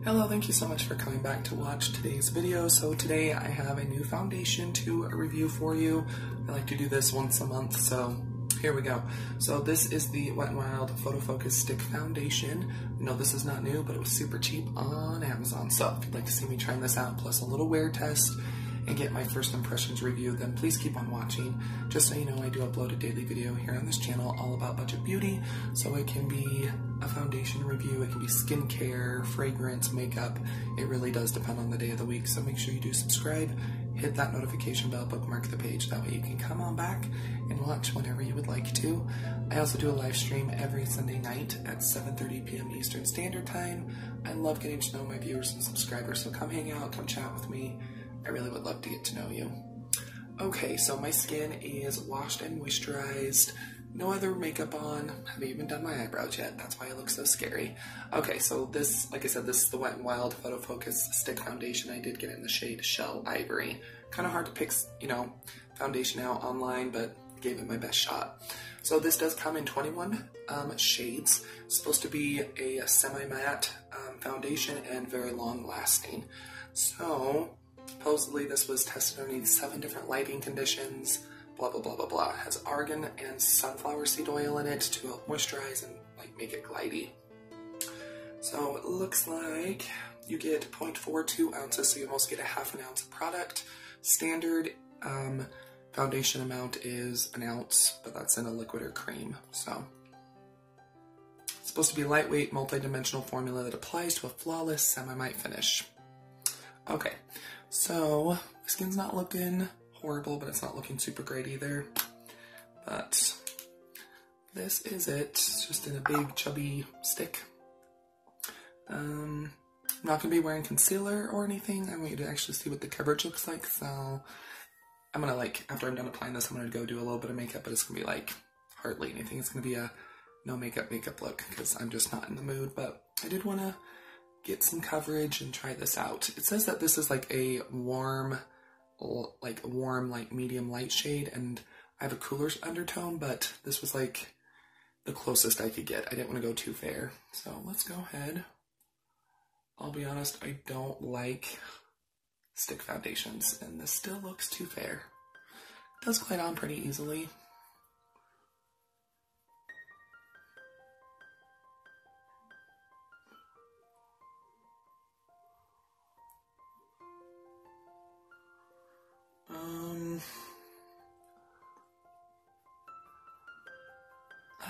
Hello, thank you so much for coming back to watch today's video. So today I have a new foundation to review for you. I like to do this once a month, so here we go. So this is the Wet n Wild Photo Focus Stick Foundation. No, this is not new, but it was super cheap on Amazon. So if you'd like to see me trying this out, plus a little wear test, and get my first impressions review, then please keep on watching. Just so you know, I do upload a daily video here on this channel all about budget beauty. So it can be a foundation review, it can be skincare, fragrance, makeup. It really does depend on the day of the week. So make sure you do subscribe, hit that notification bell, bookmark the page. That way you can come on back and watch whenever you would like to. I also do a live stream every Sunday night at 7:30 p.m. Eastern Standard Time. I love getting to know my viewers and subscribers, so come hang out, come chat with me. I really would love to get to know you. Okay, so my skin is washed and moisturized. No other makeup on. Haven't even done my eyebrows yet. That's why it looks so scary. Okay, so this, like I said, this is the Wet n Wild Photo Focus Stick Foundation. I did get it in the shade Shell Ivory. Kind of hard to pick, foundation out online, but gave it my best shot. So this does come in 21 shades. It's supposed to be a semi-matte foundation and very long lasting. So supposedly this was tested underneath 7 different lighting conditions, blah, blah, blah, blah, blah. It has argan and sunflower seed oil in it to help moisturize and make it glidey. So it looks like you get 0.42 ounces, so you almost get a ½ ounce of product. Standard foundation amount is an ounce, but that's in a liquid or cream. So it's supposed to be a lightweight, multi-dimensional formula that applies to a flawless semi-matte finish. Okay, so my skin's not looking horrible, but it's not looking super great either. But this is it. It's just in a big chubby stick. I'm not going to be wearing concealer or anything. I want you to actually see what the coverage looks like. So I'm going to after I'm done applying this, I'm going to go do a little bit of makeup, but it's going to be hardly anything. It's going to be a no makeup look because I'm just not in the mood. But I did want to get some coverage and try this out. It says that this is a warm, medium light shade, and I have a cooler undertone, but this was the closest I could get. I didn't want to go too fair. So let's go ahead. I'll be honest, I don't like stick foundations, and this still looks too fair. It does glide on pretty easily.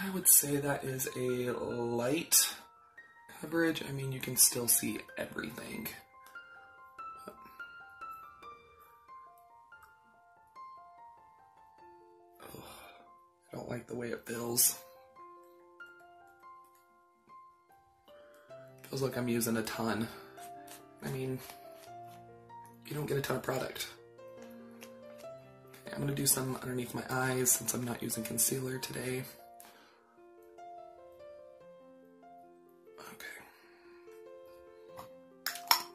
I would say that is a light coverage. I mean, you can still see everything. I don't like the way it feels. Feels like I'm using a ton. I mean, you don't get a ton of product. Okay, I'm gonna do some underneath my eyes since I'm not using concealer today.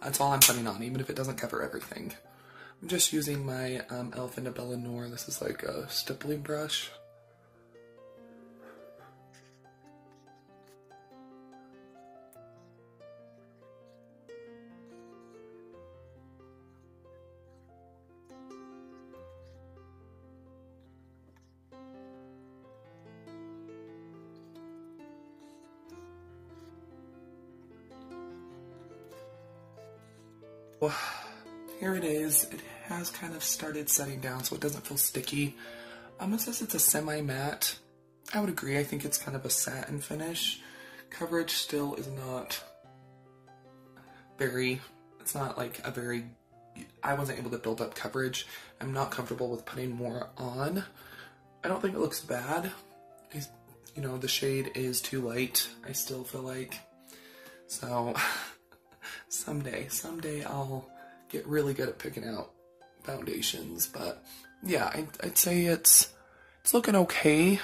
That's all I'm putting on, even if it doesn't cover everything. I'm just using my e.l.f. Annabella Noir. This is like a stippling brush. Well, here it is. It has kind of started setting down, so it doesn't feel sticky. It says it's a semi-matte. I would agree. I think it's kind of a satin finish. Coverage still is not very, it's not a very, I wasn't able to build up coverage. I'm not comfortable with putting more on. I don't think it looks bad. The shade is too light, I still feel like. So someday I'll get really good at picking out foundations, but yeah, I'd say it's looking okay.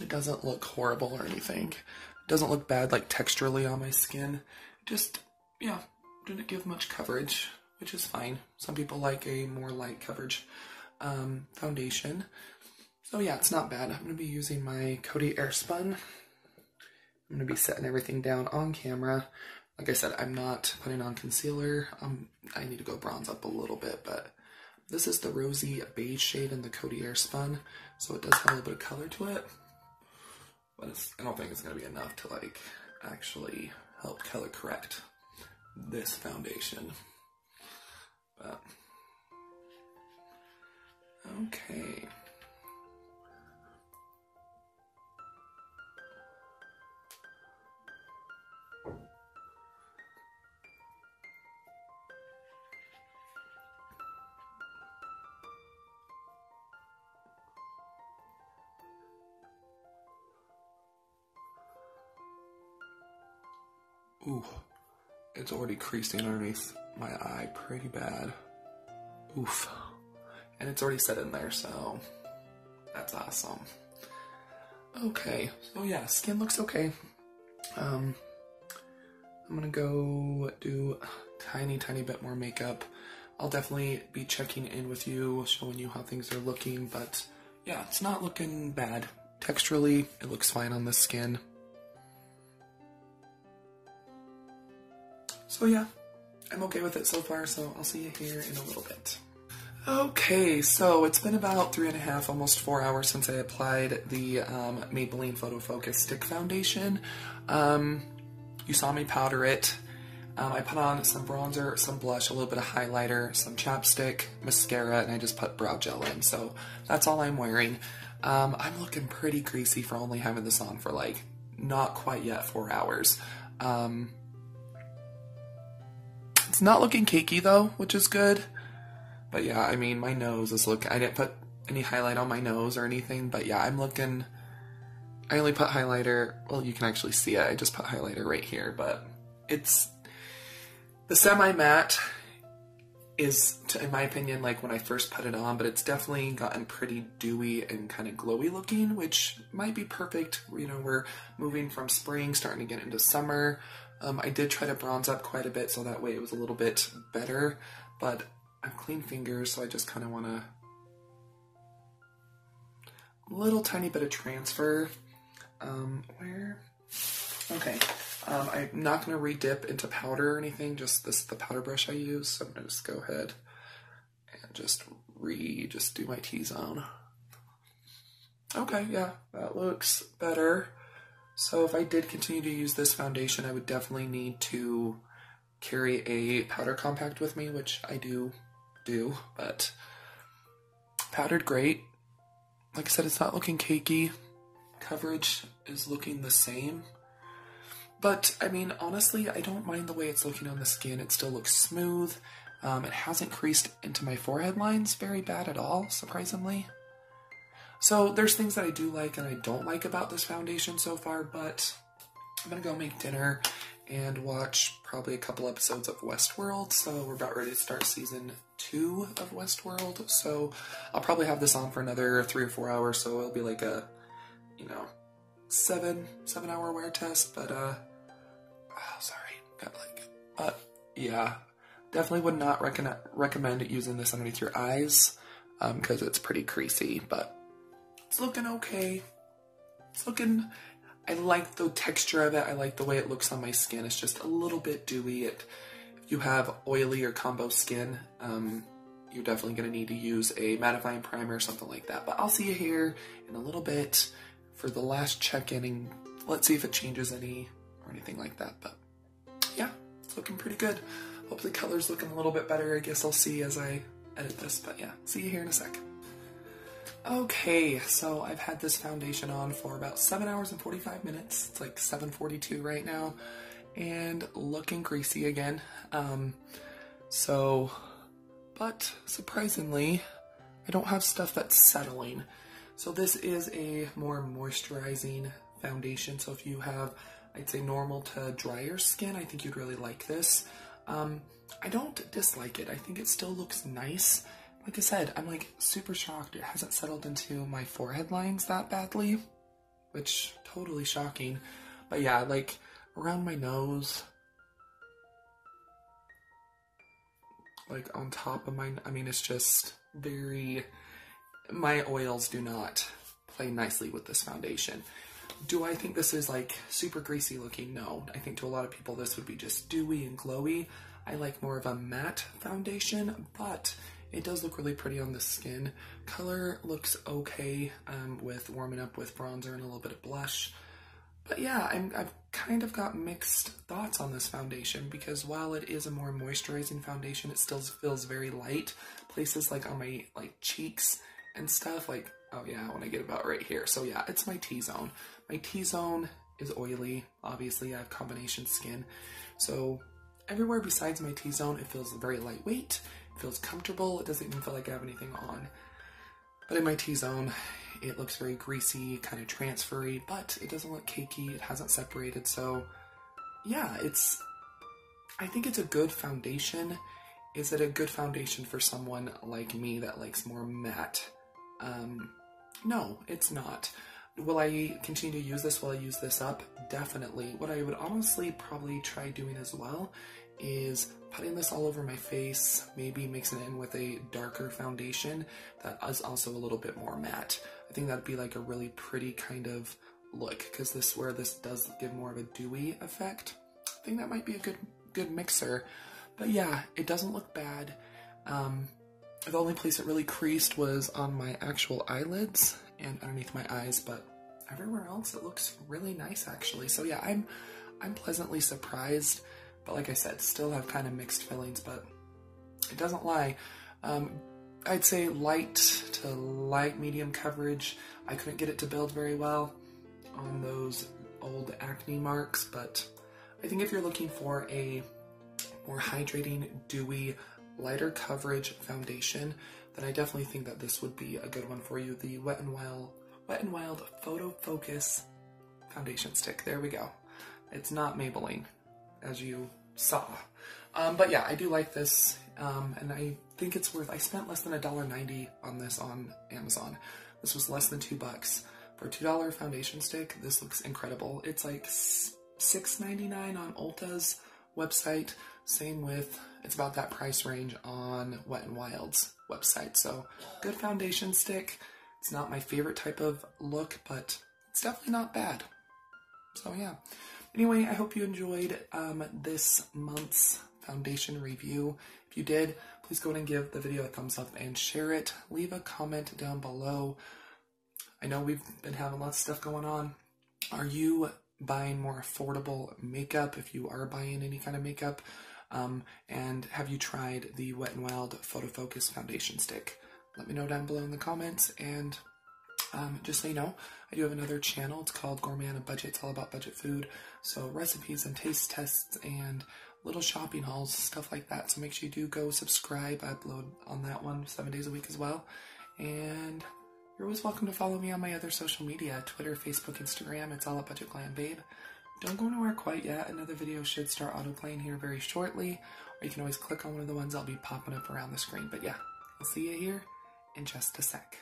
It doesn't look horrible or anything. It doesn't look bad texturally on my skin. Just, yeah, didn't give much coverage, which is fine. Some people like a more light coverage foundation. So yeah, it's not bad. I'm going to be using my Coty Airspun I'm going to be setting everything down on camera. Like I said, I'm not putting on concealer. I need to go bronze up a little bit, but this is the rosy beige shade in the Coty Airspun, so it does have a little bit of color to it. But I don't think it's going to be enough to like actually help color correct this foundation. But okay. Ooh, it's already creasing underneath my eye pretty bad. Oof. And it's already set in there, so that's awesome. Okay, so yeah, skin looks okay. I'm gonna go do a tiny bit more makeup. I'll definitely be checking in with you, showing you how things are looking, but yeah, it's not looking bad. Texturally, it looks fine on the skin. So yeah, I'm okay with it so far, so I'll see you here in a little bit. Okay, so it's been about 3.5, almost 4 hours since I applied the Maybelline Photo Focus Stick Foundation. You saw me powder it. I put on some bronzer, some blush, a little bit of highlighter, some chapstick, mascara, and I just put brow gel in, so that's all I'm wearing. I'm looking pretty greasy for only having this on for like, not quite yet 4 hours. It's not looking cakey though, which is good. But yeah, I mean, my nose is I didn't put any highlight on my nose or anything, but yeah, I'm looking, I only put highlighter, well, you can actually see it, I just put highlighter right here, but it's, the semi-matte is, in my opinion, like when I first put it on, but it's definitely gotten pretty dewy and kind of glowy looking, which might be perfect. You know, we're moving from spring, starting to get into summer. I did try to bronze up quite a bit, so that way it was a little bit better, but I have clean fingers, so I just kind of want a little tiny bit of transfer. Okay, I'm not going to re-dip into powder or anything, just this is the powder brush I use, so I'm going to just go ahead and just do my T-zone. Okay, yeah, that looks better. So if I did continue to use this foundation, I would definitely need to carry a powder compact with me, which I do, but powdered great. Like I said, it's not looking cakey. Coverage is looking the same. But, I mean, honestly, I don't mind the way it's looking on the skin. It still looks smooth. It hasn't creased into my forehead lines very bad at all, surprisingly. So there's things that I do like and I don't like about this foundation so far, but I'm gonna go make dinner and watch probably a couple episodes of Westworld. So we're about ready to start season 2 of Westworld. So I'll probably have this on for another 3 or 4 hours. So it'll be like a, you know, 7-hour wear test. But yeah, definitely would not recommend using this underneath your eyes because it's pretty creasy, but it's looking okay. It's looking, I like the texture of it. I like the way it looks on my skin. It's just a little bit dewy. If you have oily or combo skin, you're definitely going to need to use a mattifying primer or something like that. But I'll see you here in a little bit for the last check-in, and let's see if it changes any or anything like that. But yeah, it's looking pretty good. Hopefully color's looking a little bit better. I guess I'll see as I edit this. But yeah, see you here in a sec. Okay, so I've had this foundation on for about 7 hours and 45 minutes. It's like 7:42 right now, and looking greasy again. But surprisingly, I don't have stuff that's settling. So this is a more moisturizing foundation. So if you have, I'd say, normal to drier skin, I think you'd really like this. I don't dislike it. I think it still looks nice. Like I said, I'm like super shocked it hasn't settled into my forehead lines that badly, which totally shocking. But yeah, like around my nose, like on top of I mean, it's just very, my oils do not play nicely with this foundation. Do I think this is like super greasy looking? No. I think to a lot of people this would be just dewy and glowy. I like more of a matte foundation, but it does look really pretty on the skin. Color looks okay with warming up with bronzer and a little bit of blush. But yeah, I've kind of got mixed thoughts on this foundation because while it is a more moisturizing foundation, it still feels very light. Places like on my cheeks and stuff, like, oh yeah, when I get about right here. So yeah, it's my T-zone. My T-zone is oily. Obviously, I have combination skin. So everywhere besides my T-zone, it feels very lightweight. It feels comfortable. It doesn't even feel like I have anything on. But in my T-zone, it looks very greasy, kind of transfery, but it doesn't look cakey. It hasn't separated. So yeah, I think it's a good foundation. Is it a good foundation for someone like me that likes more matte? No, it's not. Will I continue to use this? Will I use this up? Definitely. What I would honestly probably try doing as well is putting this all over my face, maybe mixing it in with a darker foundation that is also a little bit more matte. I think that'd be like a really pretty kind of look, because this does give more of a dewy effect. I think that might be a good mixer. But yeah, it doesn't look bad. The only place it really creased was on my actual eyelids and underneath my eyes, but everywhere else it looks really nice actually. So yeah, I'm pleasantly surprised, but like I said, still have kind of mixed feelings, but it doesn't lie. I'd say light to light medium coverage. I couldn't get it to build very well on those old acne marks, but I think if you're looking for a more hydrating, dewy, lighter coverage foundation, then I definitely think that this would be a good one for you. The Wet n Wild Photo Focus foundation stick. There we go. It's not Maybelline, as you saw. But yeah, I do like this, and I think it's worth. I spent less than $1.90 on this on Amazon. This was less than $2 for a $2 foundation stick. This looks incredible. It's like $6.99 on Ulta's website. Same with, it's about that price range on Wet n Wild's website. So good foundation stick. It's not my favorite type of look, but it's definitely not bad. So yeah. Anyway, I hope you enjoyed this month's foundation review. If you did, please go ahead and give the video a thumbs up and share it. Leave a comment down below. I know we've been having lots of stuff going on. Are you buying more affordable makeup, if you are buying any kind of makeup? And have you tried the Wet n Wild Photo Focus foundation stick? Let me know down below in the comments. And just so you know, I do have another channel. It's called Gourmet on a Budget. It's all about budget food. So recipes and taste tests and little shopping hauls, stuff like that. So make sure you do go subscribe. I upload on that one 7 days a week as well. And you're always welcome to follow me on my other social media, Twitter, Facebook, Instagram. It's all at Budget Glam Babe. Don't go nowhere quite yet. Another video should start autoplaying here very shortly. Or you can always click on one of the ones that'll be popping up around the screen. But yeah, I'll see you here in just a sec.